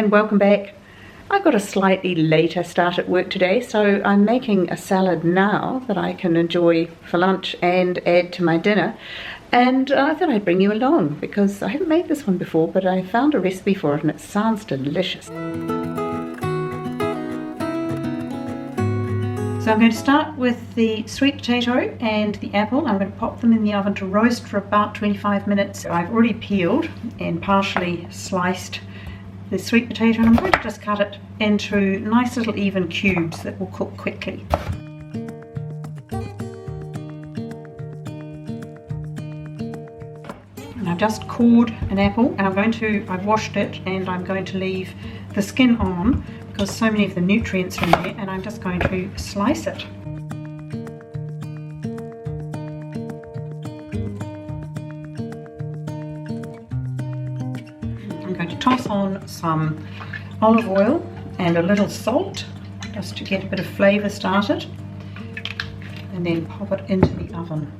and welcome back. I got a slightly later start at work today, so I'm making a salad now that I can enjoy for lunch and add to my dinner. And I thought I'd bring you along because I haven't made this one before, but I found a recipe for it and it sounds delicious. So I'm going to start with the sweet potato and the apple. I'm going to pop them in the oven to roast for about 25 minutes. I've already peeled and partially sliced the sweet potato, and I'm going to just cut it into nice little even cubes that will cook quickly. And I've just cored an apple, and I've washed it, and I'm going to leave the skin on because so many of the nutrients are in there, and I'm just going to slice it. I'm going to toss on some olive oil and a little salt just to get a bit of flavour started, and then pop it into the oven.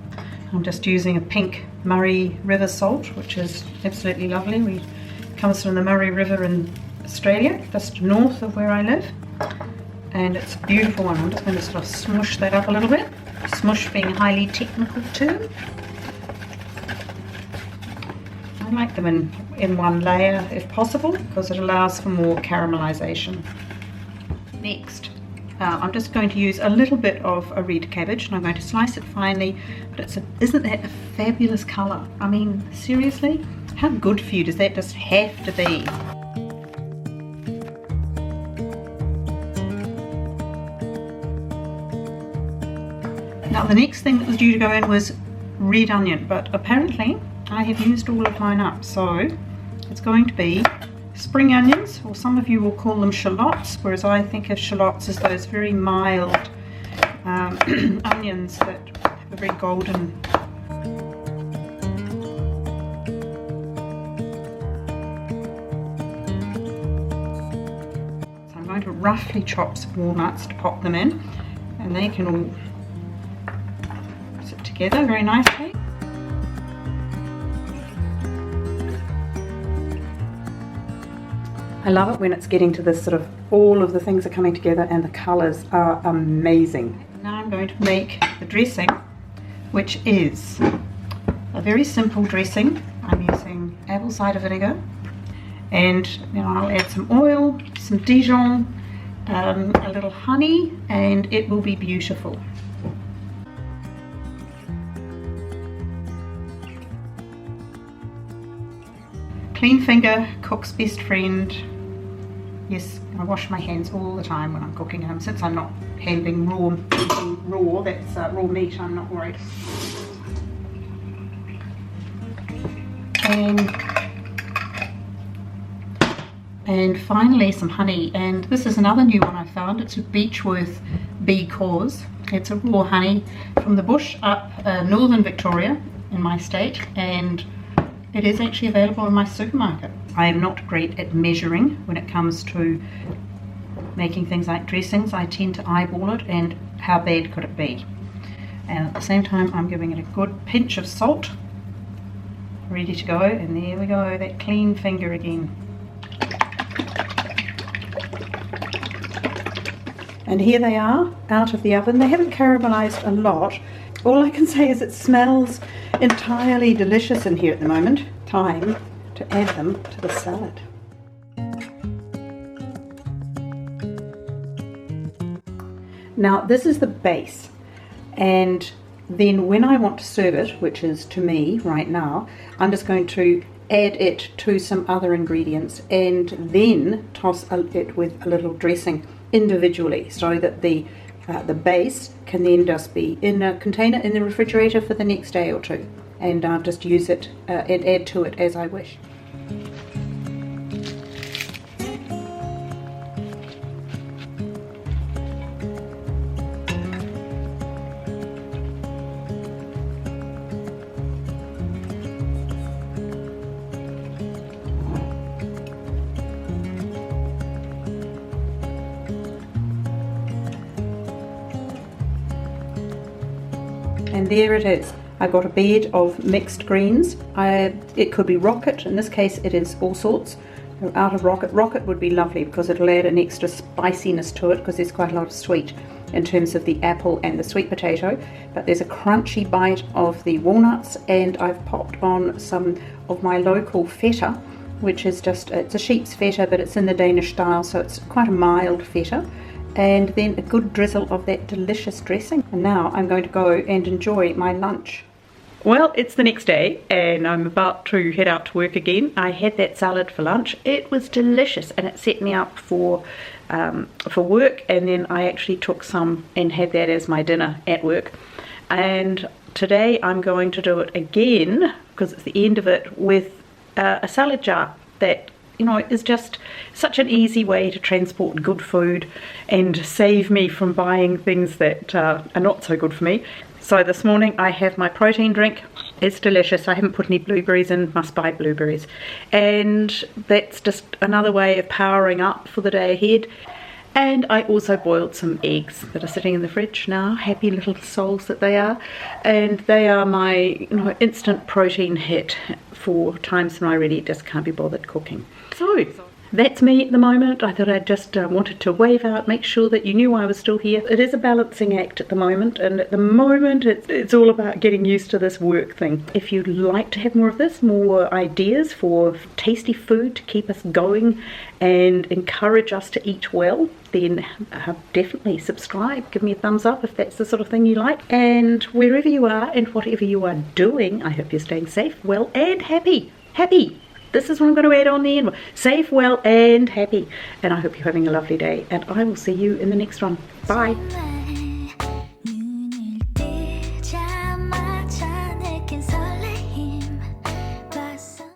I'm just using a pink Murray River salt, which is absolutely lovely. It comes from the Murray River in Australia, just north of where I live, and it's a beautiful one. I'm just going to sort of smush that up a little bit. Smush being a highly technical term. I like them in one layer if possible because it allows for more caramelization. Next, I'm just going to use a little bit of a red cabbage, and I'm going to slice it finely, but isn't that a fabulous colour? I mean, seriously, how good for you does that just have to be? Now the next thing that was due to go in was red onion, but apparently I have used all of mine up, so it's going to be spring onions, or some of you will call them shallots, whereas I think of shallots as those very mild onions that have a very golden. So I'm going to roughly chop some walnuts to pop them in, and they can all sit together very nicely. I love it when it's getting to this sort of, all of the things are coming together and the colours are amazing. Now I'm going to make the dressing, which is a very simple dressing. I'm using apple cider vinegar, and then I'll add some oil, some Dijon, a little honey, and it will be beautiful. Clean finger, cook's best friend. Yes, I wash my hands all the time when I'm cooking them. Since I'm not handling raw, that's raw meat, I'm not worried. And finally some honey, and this is another new one I found. It's a Beechworth Bee Cause. It's a raw honey from the bush up northern Victoria in my state, and it is actually available in my supermarket. I am not great at measuring when it comes to making things like dressings. I tend to eyeball it, and how bad could it be? And at the same time I'm giving it a good pinch of salt. Ready to go, and there we go, that clean finger again. And here they are out of the oven. They haven't caramelized a lot. All I can say is it smells entirely delicious in here at the moment. Time to add them to the salad. Now this is the base, and then when I want to serve it, which is to me right now, I'm just going to add it to some other ingredients and then toss it with a little dressing individually, so that the base can then just be in a container in the refrigerator for the next day or two, and I'll just use it and add to it as I wish. And there it is. I got a bed of mixed greens. It could be rocket, in this case it is all sorts. out of rocket. Rocket would be lovely because it'll add an extra spiciness to it because there's quite a lot of sweet in terms of the apple and the sweet potato, but there's a crunchy bite of the walnuts, and I've popped on some of my local feta, which is just, it's a sheep's feta, but it's in the Danish style, so it's quite a mild feta, and then a good drizzle of that delicious dressing. And now I'm going to go and enjoy my lunch. Well, it's the next day and I'm about to head out to work again. I had that salad for lunch. It was delicious and it set me up for work, and then I actually took some and had that as my dinner at work. And today I'm going to do it again because it's the end of it with a salad jar that, you know, is just such an easy way to transport good food and save me from buying things that are not so good for me. So this morning I have my protein drink. It's delicious. I haven't put any blueberries in, must buy blueberries. And that's just another way of powering up for the day ahead. And I also boiled some eggs that are sitting in the fridge now, happy little souls that they are. And they are my, you know, instant protein hit for times when I really just can't be bothered cooking. So that's me at the moment. I thought I'd just wanted to wave out, make sure that you knew I was still here. It is a balancing act at the moment, and at the moment it's all about getting used to this work thing. If you'd like to have more of this, more ideas for tasty food to keep us going and encourage us to eat well, then definitely subscribe, give me a thumbs up if that's the sort of thing you like. And wherever you are and whatever you are doing, I hope you're staying safe, well and happy. This is what I'm going to add on the end. Safe, well and happy. And I hope you're having a lovely day. And I will see you in the next one. Bye.